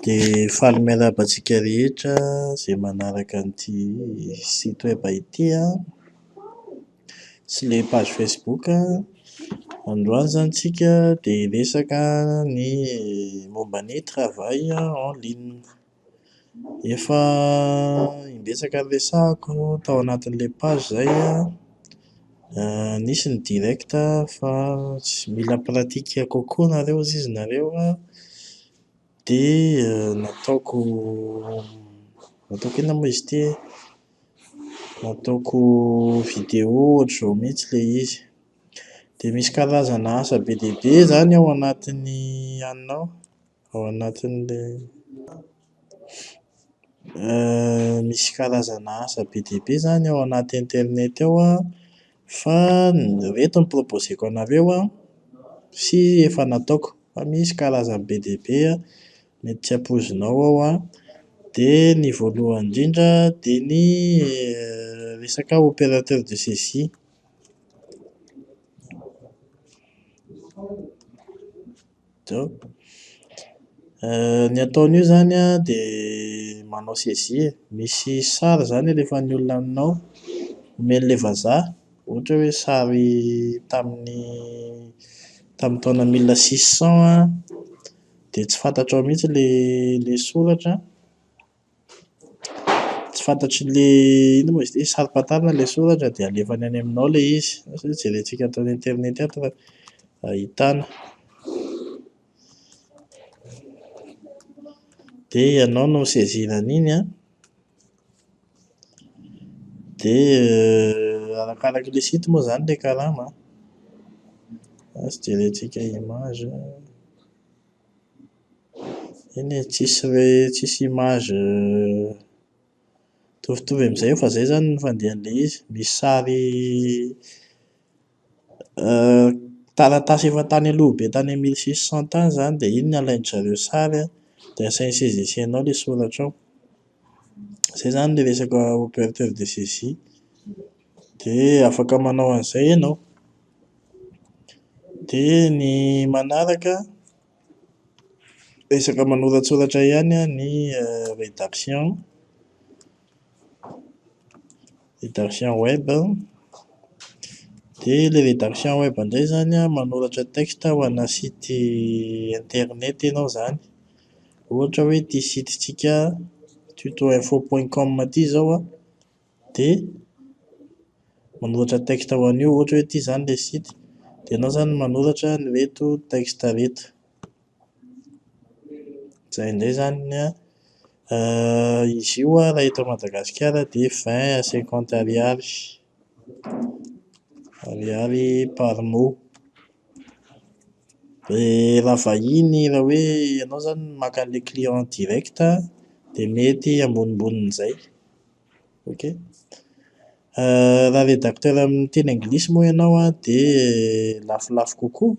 Dia faly miarahaba antsika rehetra izay manaraka an'ity site web ity sy ilay page Facebook. Androany izany isika dia hiresaka ny momba ny travail en ligne. Efa hiresaka resahako tao anatin'ilay page izay nisy ny direct fa tsy mila pratika kokoa nareo hozy izy nareo dia nataoko inona moa izy ity nataoko vidéo ohatr'izao mihitsy ilay izy. Dia misy karazana asa be dia be izany ao anatin'ny ao anatin'ilay misy karazana asa be dia be izany ao anaty internet ao fa ireto no proposeko anareo sy efa nataoko. Fa misy karazany be dia be mety tsy ampoizinao ao dia ny voalohany indrindra dia ny resaka opérateur de saisie. Ny ataon'io izany dia manao saisie, misy sary izany alefan'ny olona aminao, omen'ilay vazaha, ohatra hoe sary tamin'ny taona 1600 dia tsy fantatrao mihitsy ilay soratra, tsy fantatran'ilay inona moa izy ity sarim-pantarina ilay soratra dia alefany any aminao ilay izy. Asa hoe jerentsika ato internet ato raha ahitana. Dia ianao no saisir an'iny dia arakarak'ilay site moa izany ilay karama. Asa jerentsika image. Eny e, tsisy image mitovitovy amin'izay eo fa izay izany no fandehan'ilay izy. Misy sary taratasy efa tany aloha be tany amin'ny 1600 tany izany dia iny no alain-dry zareo sary dia asainy CGC anao ilay soratra ao. Izay izany ilay resaka opérateur de saisie dia afaka manao an'izay ianao. Dia ny manaraka resaka manoratsoratra ihany ny rédaction web. Dia ilay rédaction web indray izany manoratra texte ho ana site internet ianao izany. Ohatra hoe ity sitentsika tutoinfo.com ity izao dia manoratra texte ho an'io, ohatra hoe ity izany ilay site dia ianao izany manoratra an'ireto texte reto. Izay indray izany izy io raha eto Madagasikara dia 20 à 50 ariary par mot. Dia raha vahiny raha hoe ianao izany maka an'ilay client en direct dia mety amboninimbonin'izay. Ok. Raha rédacteur amin'ny teny anglisy moa ianao dia lafolafo kokoa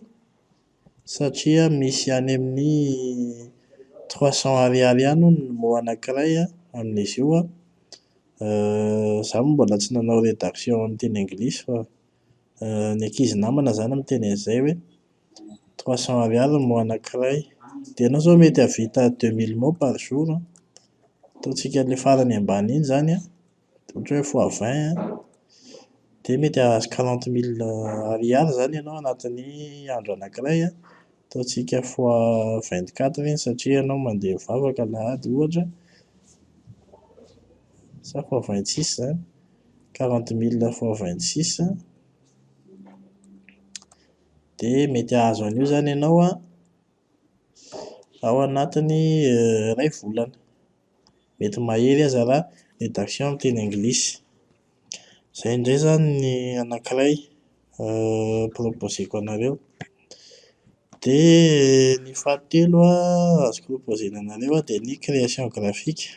satria misy any amin'ny 300 ariary ihany hono ny mot anankiray amin'izy io. Izaho moa mbola tsy nanao rédaction amin'ny teny anglisy fa ny ankizy namana izany miteny an'izay hoe 300 ariary ny mot anankiray. Dia ianao izao mety hahavita 2000 mots par jour. Ataontsika ilay farany ambany iny izany ohatra hoe fois 20 dia mety hahazo 40 000 ariary izany ianao anatin'ny andro anankiray. Ataontsika fois 24 iny satria ianao mandeha mivavaka alahady ohatra, sa fois 26 izany, 40 000 fois 26 dia mety hahazo an'io izany ianao ao anatin'ny iray volana. Mety mahery aza raha rédaction amin'ny teny anglisy. Izay indray izany ny anankiray proposeko anareo. Dia ny fahatelo azoko proposena anareo dia ny création graphique.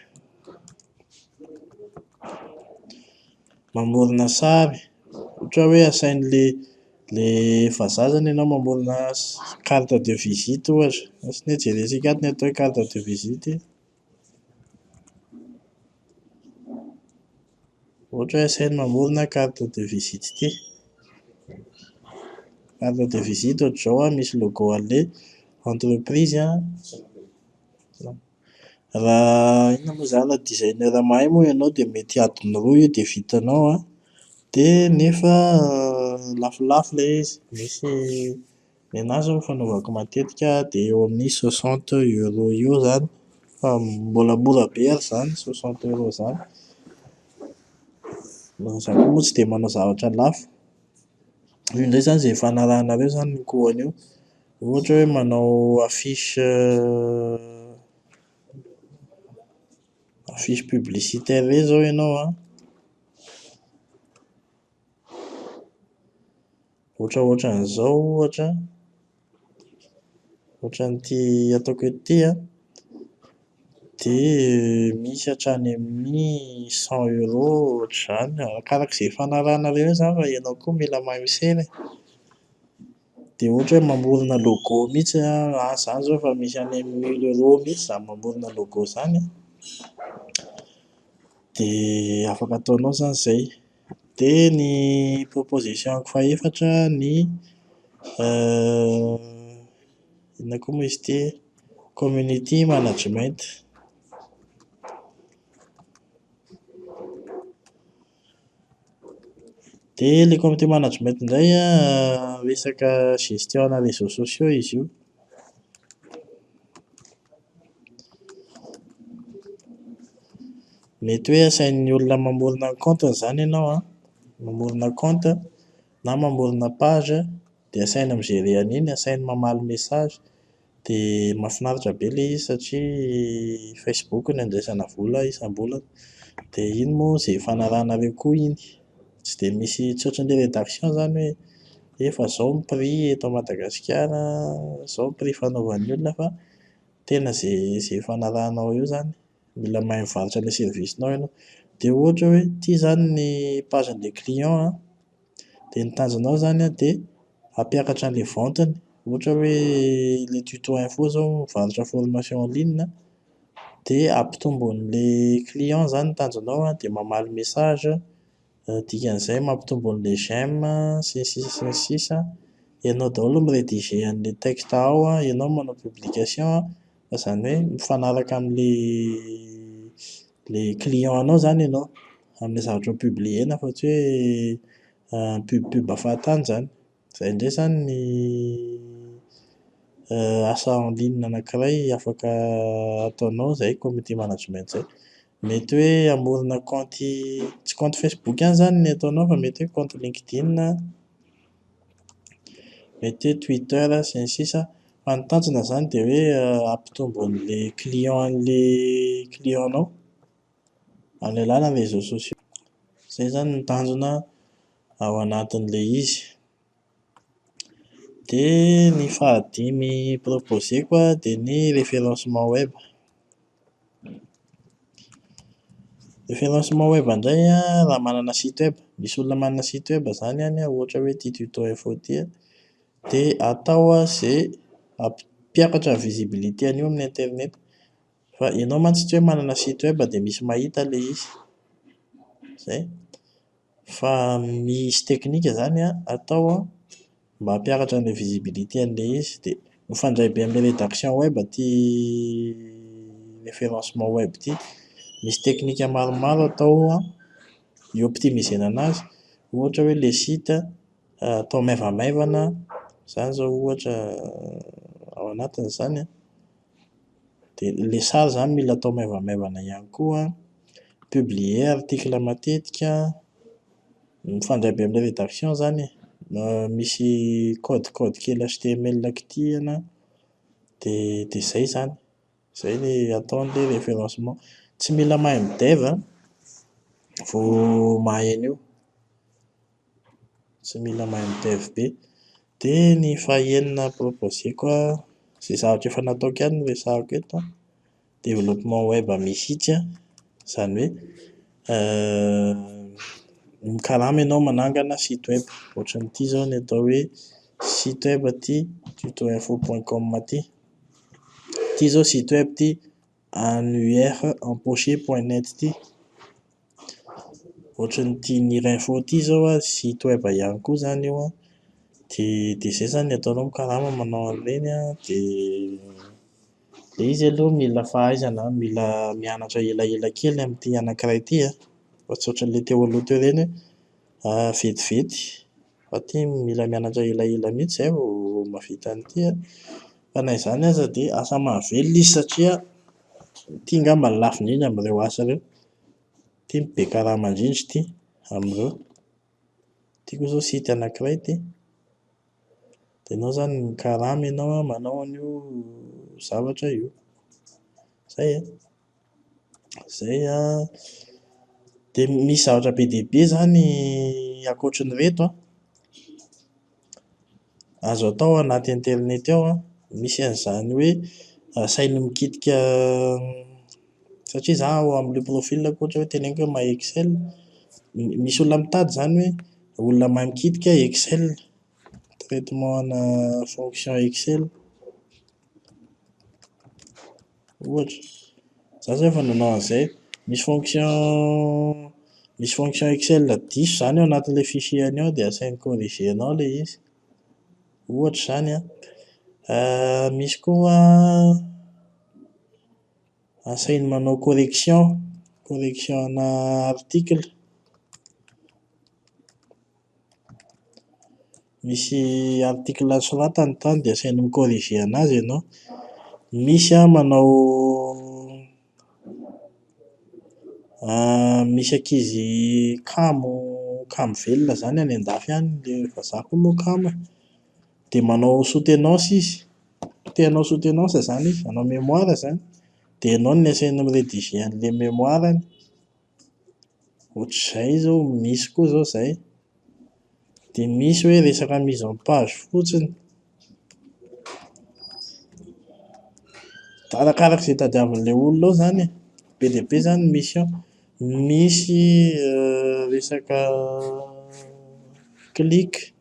Mamorona sary, ohatra hoe asain'ilay vazaha izany ianao mamorona carte de visite ohatra. Asa ny hoe jerentsika ato ny atao hoe carte de visite. Ohatra hoe asainy mamorona carte de visite ity. Carte de visite ohatr'izao misy logo an'ilay entreprise Raha inona moa izany raha designer mahay moa ianao dia mety adiny roa io dia vitanao an. Dia nefa lafolafo ilay izy. Misy ny anahy izao fanaovako matetika dia eo amin'ny 60 € eo izany. Fa mbola mora be ary izany 60 € izany. Izaho koa moa tsy dia manao zavatra lafo. Io indray izany izay fanarahanareo izany no kohany io. Ohatra hoe manao affiche publicitaire ireny izao ianao an. Ohatraohatran'izao ohatra. Ohatran'ity ataoko ety an. Dia misy hatrany amin'ny 100 € ohatr'izany. Arakarak'izay fanarahanareo eo izany fa ianao koa mila mahay misely. Dia ohatra hoe mamorona logo mihitsy an. Izany izao efa misy any amin'ny 1000 € mihitsy izany mamorona logo izany. Dia afaka ataonao izany izay. Dia ny proposition-ko fahaefatra ny inona koa moa izy ity, community management. Dia ilay community management indray an, resaka gestion ana réseaux sociaux izy io. Mety hoe asain'ny olona mamorona compte izany ianao an. Mamorona compte na mamorona page dia asainy mi-gérer an'iny, asainy mamaly message. Dia mahafinaritra be ilay izy satria Facebook no andraisana vola isam-bolana. Dia iny moa izay fanarahanareo koa iny. Tsy dia misy tsy ohatran'ilay rédaction izany hoe efa izao ny prix eto Madagasikara, izao ny prix fanaovan'ny olona fa tena izay fanarahanao eo izany. Mila mahay mivarotra ilay service-nao ianao. Dia ohatra hoe ity izany ny page-n'ilay client an. Dia ny tanjonao izany an dia hampiakatra an'ilay ventiny. Ohatra hoe ilay tuto info izao mivarotra formation en ligne. Dia hampitombo an'ilay client izany ny tanjonao an. Dia mamaly message. Dikan'izay mampitombo an'ilay j'aime sy ny sisa sy ny sisa. Ianao daholo mi-rédiger an'ilay texte ao an. Ianao manao publication an. Fa izany hoe mifanaraka amin'ilay client-nao izany ianao. Amin'ilay zavatra ho publier-na fa tsy hoe pub afahatany izany. Izay indray izany ny asa en ligne anankiray afaka ataonao izay community management izay. Mety hoe hamorona compte, tsy compte Facebook ihany izany no ataonao fa mety hoe compte LinkedIn, mety hoe Twitter sy ny sisa. Fa ny tanjona izany dia hoe hampitombo an'ilay client-n'ilay client-nao amin'ny alalan'ny réseaux sociaux. Izay izany ny tanjona ao anatin'ilay izy. Dia ny fahadimy proposé-ko dia ny référencement web. Référencement web indray an, raha manana site web. Misy olona manana site web izany any an, ohatra hoe ity tuto info ity an. Dia atao izay hampiakatra ny visibilité an'io amin'ny internet. Fa ianao mantsy tsy hoe manana site web dia misy mahita ilay izy. Izay. Fa misy teknika izany an atao an mba hampiakatra an'ilay visibilité an'ilay izy. Dia mifandray be amin'ilay rédaction web ity référencement web ity. Misy teknika maromaro atao an hioptimisena anazy. Ohatra hoe ilay site atao maivamaivana. Izany izao ohatra ao anatin'izany an. Dia ilay sary izany mila atao maivamaivana ihany koa an. Publier article matetika. Mifandray be amin'ilay rédaction izany e. Misy code kely HTML kitihana. Dia izay izany. Izay ilay ataon'ilay référencement. Tsy mila mahay mi-dev vao mahay an'io. Tsy mila mahay mi-dev be. Dia ny fahaenina proposé-ko an, izay zavatra efa nataoko ihany no resahako eto an. Développement web misy izany hoe karama ianao manangana site web. Ohatran'ity izao ny atao hoe site web ity tutoinfo.com ity. Ity izao site web ity anurempocher.net ity. Ohatran'ity Nurinfo ity izao an, site web ihany koa izany io an. Dia izay izany ny ataonao mikarama manao an'ireny an. Dia Le izy aloha mila fahaizana, mila mianatra elaela kely amin'ity anankiray ity an, fa tsy ohatran'ilay teo aloha teo ireny hoe vetivety. Fa ity mila mianatra elaela mihitsy izay vao mahavita an'ity an. Fa na izany aza dia asa mahavelona izy satria ity angamba no lafo indrindra amin'ireo asa ireo. Ity be karama indrindra ity amin'ireo. Ity koa izao site anankiray ity. Dia ianao izany mikarama ianao an, manao an'io zavatra io. Izay an. Izay an. Dia misy zavatra be dia be izany ankoatran'ireto an, azo atao anaty internet ao an. Misy an'izany hoe saina mikitika, satria izaho amin'ilay profilako ohatra hoe teneniko hoe mahay Excel. Misy olona mitady izany hoe olona mahay mikitika Excel, traitement ana fonction Excel. Ohatra, izaho izao efa nanao an'izay. Misy fonction Excel diso izany ao anatin'ilay fichier-ny ao dia asainy corriger-nao ilay izy. Ohatra izany an. Misy koa asainy manao correction ana article. Misy article soratany tany dia asainy mi-corriger anazy ianao. Misy manao misy ankizy kamo velona izany any andafy any, ilay vazaha koa moa kamo. Dia manao soutenance izy, te hanao soutenance izany izy, hanao mémoire izany. Dia ianao no asainy mi-rédiger an'ilay mémoirany. Ohatr'izay izao, misy koa izao izay. Dia misy hoe resaka mise en page fotsiny. Arakaraka izay tadiavin'ilay olona ao izany e. Be dia be izany misy ao. Misy resaka clic,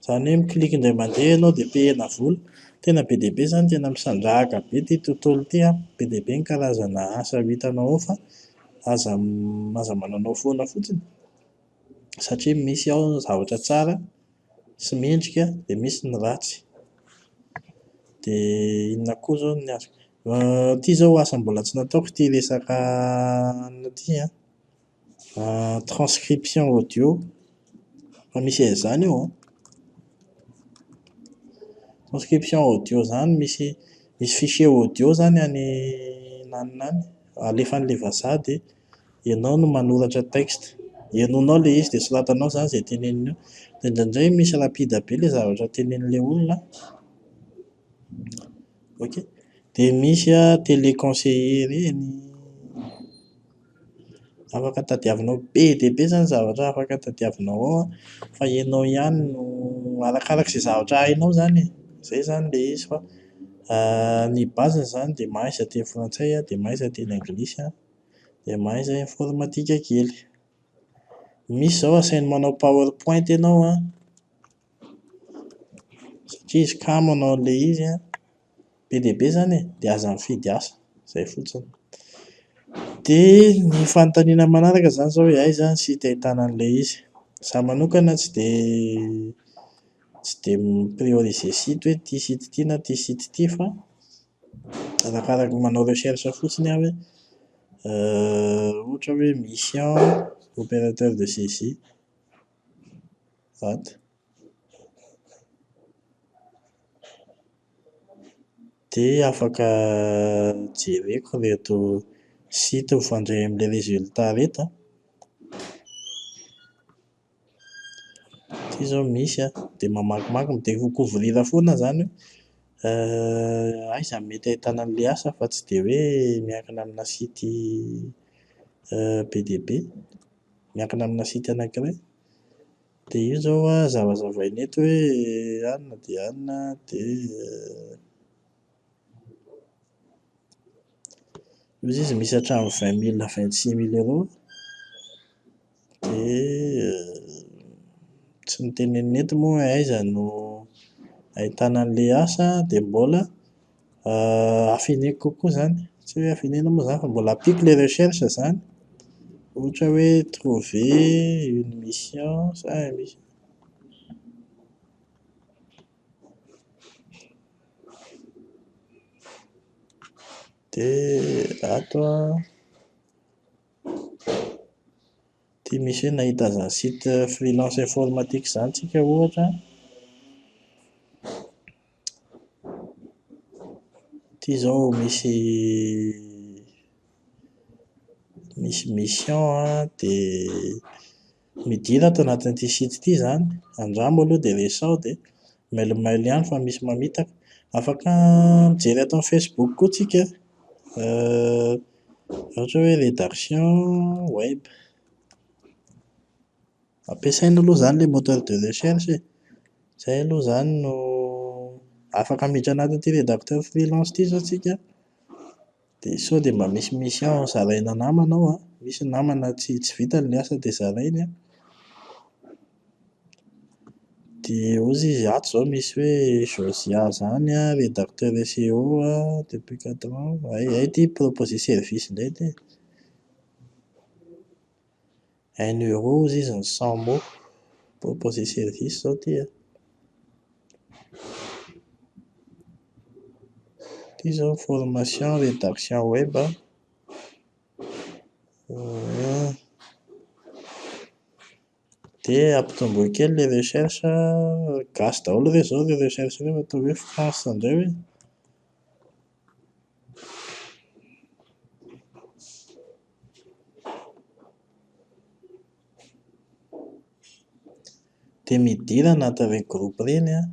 izany hoe mi-clic indray mandeha ianao dia pihina vola. Tena be dia be izany, tena misandrahaka be ity tontolo ity an. Be dia be ny karazana asa hitanao ao fa aza mananao foana fotsiny. Satria misy ao zavatra tsara sy mendrika dia misy ny ratsy. Dia inona koa izao ny azoko. Ity izao asa mbola tsy nataoko, ity resaka anona ity an, transcription audio. Fa misy an'izany ao an. Transcription audio izany misy fichier audio izany any naninany, alefan'ilay vazaha dia ianao no manoratra texte. Henonao ilay izy dia soratanao izany izay teneniny eo. Dia indraindray misy rapide be ilay zavatra tenenin'ilay olona. Ok. Dia misy téléconseiller ireny. Afaka tadiavinao be dia be izany zavatra afaka tadiavinao ao an. Fa ianao ihany no arakaraka izay zavatra hainao izany e. Izay izany ilay izy fa ny base izany dia mahay izy teny frantsay an, dia mahay izy teny anglisy an, dia mahay izy informatika kely. Misy izao asainy manao powerpoint ianao an, satria izy kamo hanao an'ilay izy an. Be dia be izany e. Dia aza mifidy asa. Izay fotsiny. Dia ny fanontaniana manaraka izany izao hoe aiza ny site ahitana an'ilay izy. Izaho manokana tsy dia mi-prioriser site hoe ity site ity na ity site ity fa arakaraka manao recherche fotsiny aho hoe ohatra hoe mission opérateur de saisie. Vato. Dia afaka jereko reto site mifandray amin'ilay résultat reto an. Ity izao misy an, dia mamakimaky dia mi-couvrir foana izany hoe aiza no mety ahitana an'ilay asa fa tsy dia hoe miankina amina site be dia be, miankina amina site anankiray. Dia io izao an zavazavaina eto hoe anona dia anona dia ozy izy misy hatramin'ny 20 000 na 26 000 euros. Dia tsy notenenina eto moa hoe aiza no ahitana an'ilay asa dia mbola hafineako kokoa izany. Tsy hoe hafineana moa izany fa mbola hampiako ilay recherche izany. Ohatra hoe trouver une mission sa misy. dia ato tia misy hoe nahita zany site freelance informatique zany tsika ohatra, ity zao misy mission dia midina ato anatin'ity site ity zany, andramo aloha dia resaho sao dia mailomailo ihany fa misy mamitaka. Afaka mijery ato amin'ny Facebook koa tsika, ohatra hoe rédaction web. Ampiasaina aloha zany ilay moteur de recherche e. Izay aloha zany no afaka miditra anatin'ity rédacteur freelance ity izao tsika, dia sao dia mba misy mission zaraina namana ao an, misy namana tsy vitany ilay asa dia zarainy an. Dia ozy izy ato izao misy hoe Josia zany an, rédacteur SEO depuis 4 ans. Ity proposer service indray ity. 1 € ozy izy ny 100 mots proposer service izao ity an. Ity zao formation rédaction web an. Dia ampitomboy kely ilay recherche, gasy daholo re zao ilay recherche ireo, atao hoe France indray hoe. Dia midina anatin'ireny groupe ireny an,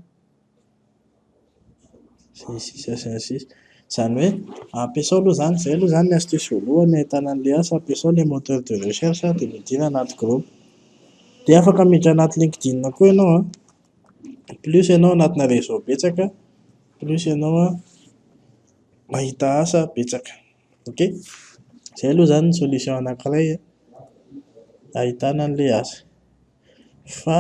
sns. Izany hoe ampiasao aloha zany, izay aloha zany ny astuce voalohany ahitana an'ilay asa, ampiasao ilay moteur de recherche dia midina anaty groupe. Dia afaka miditra anaty LinkedIn koa ianao an, plus ianao anatina réseau betsaka, plus ianao an mahita asa betsaka. Ok, izay aloha zany ny solution anankiray ahitana an'ilay asa. Fa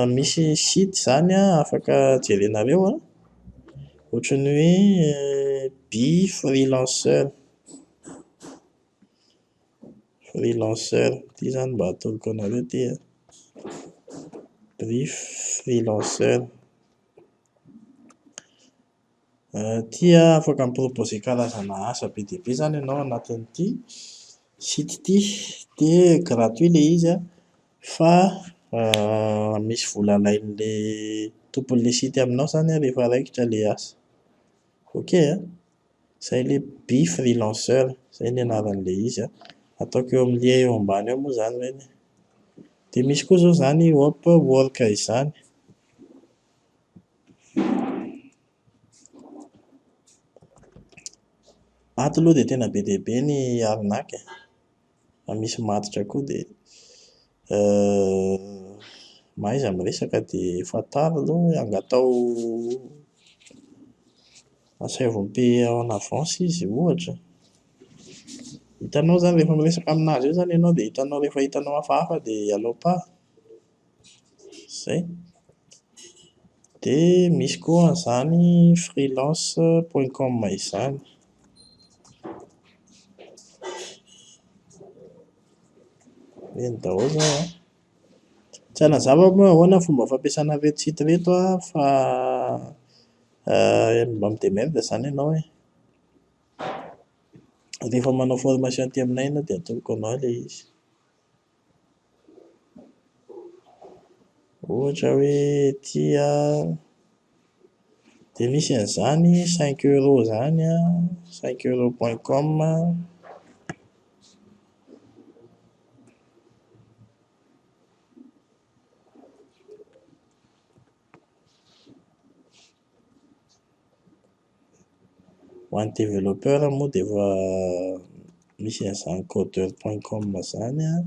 misy site zany an afaka jerenareo an, ohatran'ny hoe Bfreelanceur. Freelanceur ity zany mba hatoroko anareo ity an, Bfreelanceur. Ity afaka miproposer karazana asa be dia be zany ianao anatin'ity site ity, dia gratuit ilay izy an, fa misy vola alain'ilay tompon'ilay site aminao zany an rehefa raikitra ilay asa. Ok an, izay ilay Bfreelanceur, izay ny anaran'ilay izy an. Ataoko eo amin'ny lien eo ambany eo moa zany ireny. Dia misy koa izao zany Upwork izany. Ato aloha dia tena be dia be ny arnaque, fa misy matotra koa dia mahaiza miresaka dia fataro aloha hoe angatao assainivem-paix en avance izy ohatra. Hitanao zany rehefa miresaka aminazy eo zany ianao dia hitanao, rehefa hitanao hafahafa dia alao paha. Izay. Dia misy koa an'izany freelance.com izany. Ireny daholo izao an. Tsy hanazava moa ahoana ny fomba fampiasana ireto site ireto an, fa mba midemerde izany ianao e. Rehefa manao formation aty aminay ianao dia atoroko anao ilay izy. Ohatra hoe ity an, dia misy an'izany 5 € zany an, 5 €.com. Ho an'ny développeur moa dia efa misy an'izany codeur.com izany an.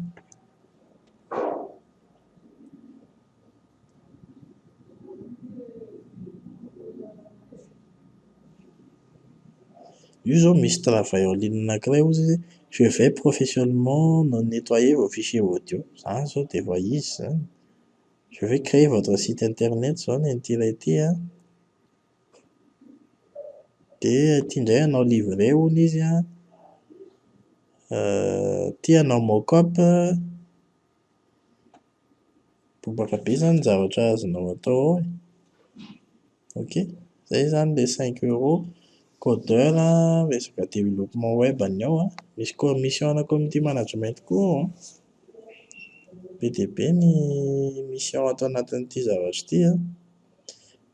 Io zao misy travail en ligne anankiray ozy, je vais professionnellement nettoyer vos fichiers audio. Izany izao dia efa izy izany. Je vais créer votre site internet izao ny an'ity ity an. Dia ity indray hanao livret hono izy an. Ity hanao mock-up. Bobaka be izany ny zavatra azonao atao ao e. Ok, izay zany ilay 5 €. codeur, resaka développement web any ao, misy mission community management koa ao. Be dia be ny mission atao anatin'ity zavatra ity an.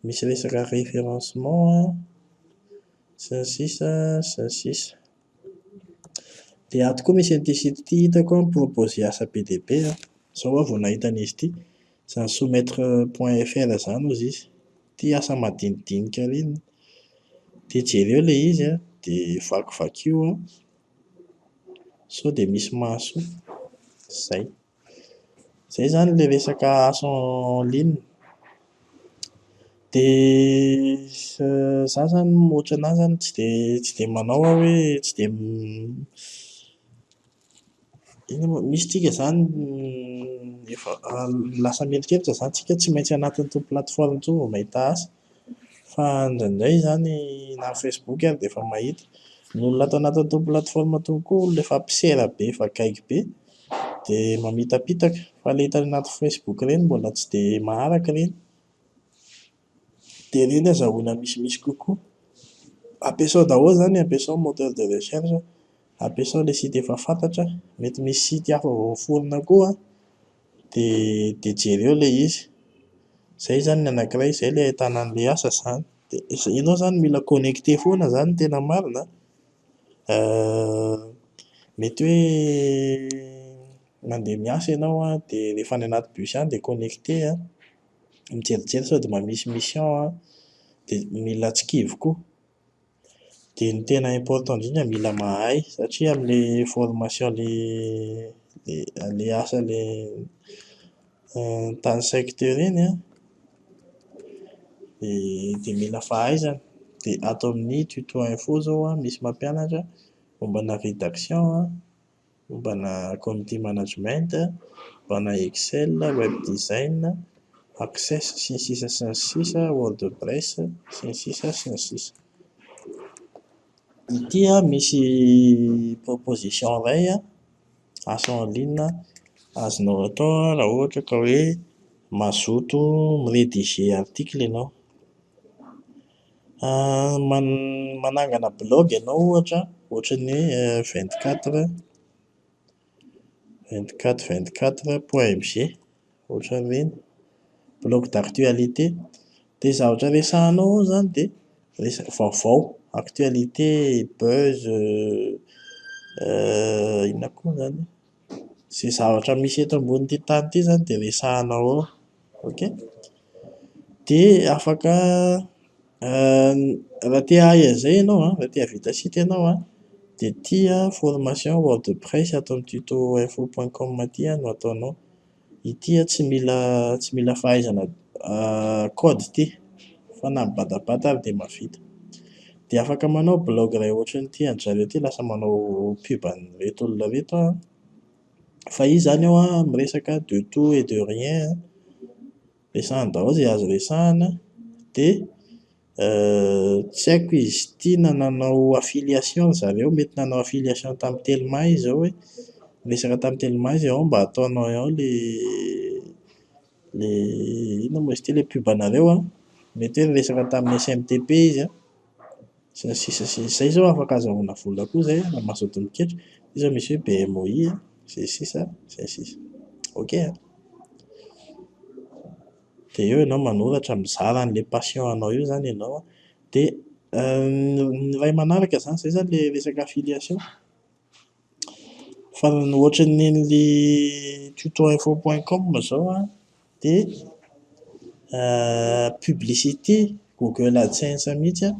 Misy resaka référencement sy ny sisa sy ny sisa. Dia ato koa misy an'ity site ity hitako proposer asa be dia be an. Izao vao nahita an'izy ity. Izany soumettre.fr izany hozy izy. Ity asa madinidinika ireny. Dia jereo ilay izy an, dia vakivaky io an, sao dia misy mahasoa. Izay. Izay izany ilay resaka asa en ligne. Dia izaho izany ohatry anahy izany tsy dia manao aho hoe tsy dia misy tsika izany efa lasa mieritreritra izany tsika tsy maintsy anatin'itony plateforme itony vao mahita asa. Fa indraindray izany na Facebook ary dia efa mahita. Ny olona ato anatin'itony plateforme itony koa olona efa mpisera be, efa akaiky be, dia mamitapitaka. Fa ilay hita anaty Facebook ireny mbola tsy dia maharaka ireny. Dia ireny azahoana misimisy kokoa. Ampiasao daholo izany, ampiasao moteur de recherche, ampiasao ilay site efa fantatra. Mety misy site hafa vao forona koa dia jereo ilay izy. Izay izany ny anankiray, izay ilay ahitana an'ilay asa izany. Dia ianao izany mila connecté foana izany no tena marina. Mety hoe mandeha miasa ianao an, dia rehefa any anaty bus any dia connecté an, mijerijery sao dia mba misy mission an, dia mila tsikivo koa. Dia ny tena important indrindra mila mahay, satria amin'ilay formation ilay asa ilay tany saiko teo ireny an, dia mila fahaizana. Dia ato amin'ny tuto info izao an, misy mampianatra mombana rédaction an, mombana community management, mombana Excel, web design, access sy ny sisa sy ny sisa, wordpress sy ny sisa sy ny sisa. Ity an misy proposition iray an, asa en ligne azonao atao raha ohatra ka hoe mazoto mirédiger article ianao. Manangana blog ianao ohatra, ohatran'ny hoe 24/24.mg, ohatran'ireny, blog d'actualité. Dia zavatra resahanao ao izany dia vaovao, actualité, buzz, inona koa izany, izay zavatra misy eto ambonin'ity tany ity izany dia resahanao ao. Ok. Dia afaka raha te hahay an'izay ianao an, raha te hahavita site ianao an, dia ity formation wordpress ato amin'ny tutoinfo.com ity no ataonao. Ity tsy mila fahaizana code ity, fa na mibadabada ary dia mahavita. Dia afaka manao blog iray ohatran'ity an zareo ity, lasa manao pub an'ireto olona ireto an. Fa izy izany ao an miresaka de tout et de rien, resahany daholo izay azo resahana. Dia tsy haiko izy ity na nanao affiliation zareo, mety nanao affiliation tamin'ny Telma izy izao hoe resaka tamin'ny Telma izy ao mba ataonao ao ilay inona moa izy ity, ilay pub anareo an, mety hoe resaka tamin'ny SMTP izy an, sy ny sisa sy ny sisa. Izay izao afaka azahoana vola koa izay raha mazoto miketra. Izao misy hoe BMOI an, sy ny sisa sy ny sisa. Ok an. Dia eo ianao manoratra mizara an'ilay passion anao io izany ianao an. Dia ny iray manaraka izany, izay izany ilay resaka affiliation. Fa ny ohatran'ilay tutoinfo.com izao an, dia publicité, Google AdSense mihitsy an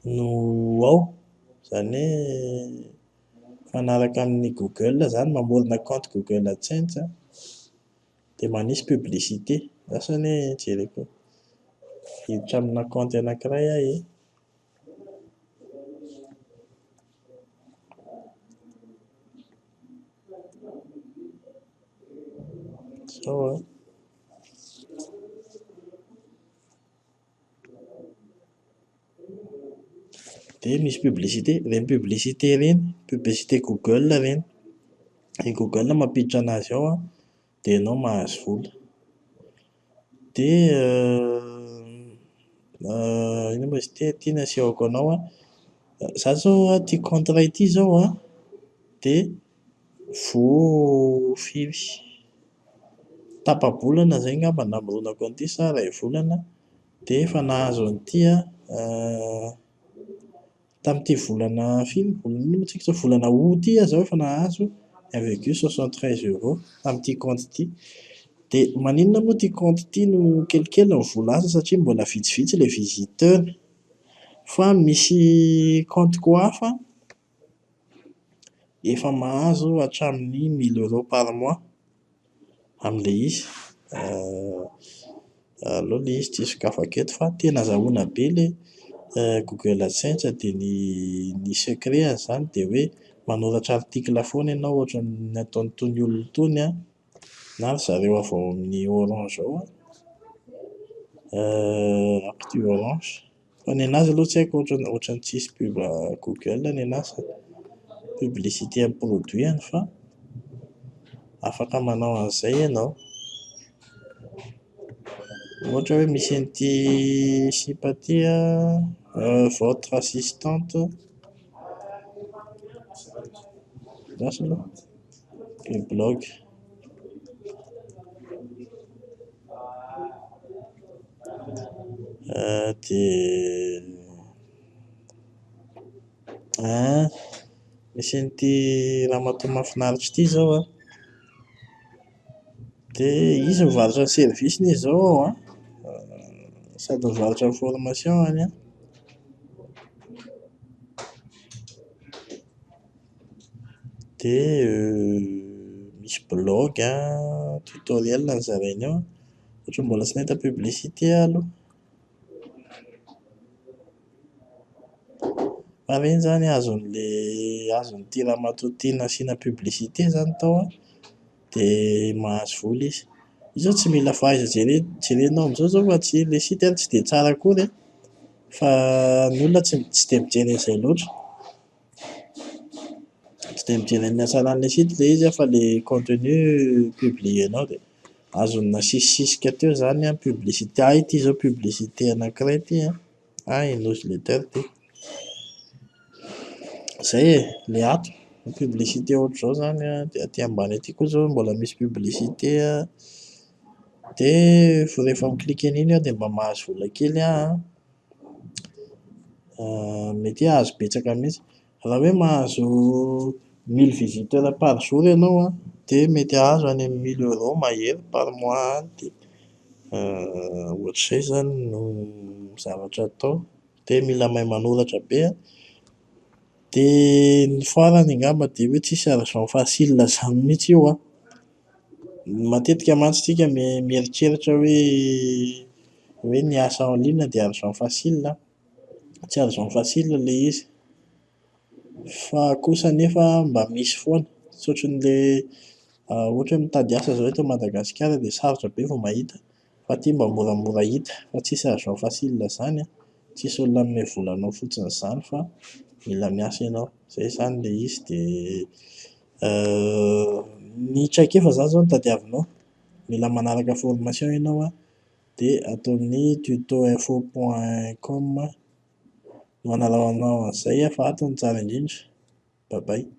no ao. Izany hoe mifanaraka amin'ny Google izany, mamorona compte Google AdSense dia manisy publicité. Lasany hoe jereko hiditra amina compte anankiray aho e. Izao an. Dia misy publicité, ireny publicité ireny, publicité Google ireny. I Google mampiditra anazy ao an, dia ianao mahazo vola. Dia inona moa izy ity, ity no asehoko anao an, Za zao ty contrat ity zao dia firy tapa-bolana zay ngamba namoronako an'ity sa iray volana dia efa nahazo an'ity tamin'ity volana firy volana ino moa tsika zao volana août ity zaho efa nahazo 1,73 € tamin'ity compte ity. Dia maninona moa ity compte ity no kelikely ny vola azo satria mbola vitsivitsy ilay visiteur, fa misy compte-ko hafa efa mahazo hatramin'ny 1,000 € par mois amin'ilay izy. Aleo ilay izy tsy sokafako eto fa tena azahoana be ilay Google AdSense dia ny secret izany dia hoe manoratra article foana ianao ohatra ny ataon'itony olona itony na ry zareo avy ao amin'ny Orange ao Actu Orange. Fa ny anazy aloha tsy haiko ohatran'ny tsisy pub Google ny anazy, publicité amin'ny produit fa afaka manao an'izay ianao. Ohatra hoe misy an'ity sympathie votre assistante zasy aloha le blog dia misy an'ity ramatoa mahafinaritra ity zao dia izy mivarotra ny servisiny izy zao ao sady mivarotra information any dia misy blog tutoriel ny zarainy ao ohatra mbola tsy nahita publicité aloha. Fa reny zany azon'ity ramatoa ity nasiana publicité zany tao dia mahazo vola izy. Izy zao tsy mila fahaiza jerenao amin'izao zao fa ilay site tsy dia tsara akory fa ny olona tsy dia mijery an'izay loatra, tsy dia mijery ny hatsaran'ilay site ilay izy fa ilay contenu publienao dia azony nasisisika teo zany publicité. Ity zao publicité anankiray ity newsletter ity. Izay ilay ato publicité ohatr'izao zany dia aty ambany aty koa zao mbola misy publicité dia rehefa miklika an'iny aho dia mba mahazo vola kely mety hahazo betsaka mihitsy. Raha hoe mahazo 1000 visiteurs par jour ianao dia mety hahazo any amin'ny 1000 € mahery par mois dia ohatr'izay zany no zavatra atao dia mila mahay manoratra be dia ny farany angamba dia hoe tsisy argent facile zany mihitsy io matetika mantsy isika mieritreritra hoe ny asa en ligne dia argent facile, tsy argent facile ilay izy fa kosa anefa mba misy foana tsy ohatran'ilay ohatra hoe mitady asa zao eto Madagasikara dia sarotra be vao mahita fa aty mba moramora hita fa tsisy argent facile zany tsisy olona hanome vola anao fotsiny izany fa mila miasa ianao, izay zany ilay izy. Dia ny traikefa zany zao no tadiavinao, mila manaraka formation ianao dia atao amin'ny tutoinfo.com no hanarahanao an'izay fa ato no tsara indrindra. Bye bye.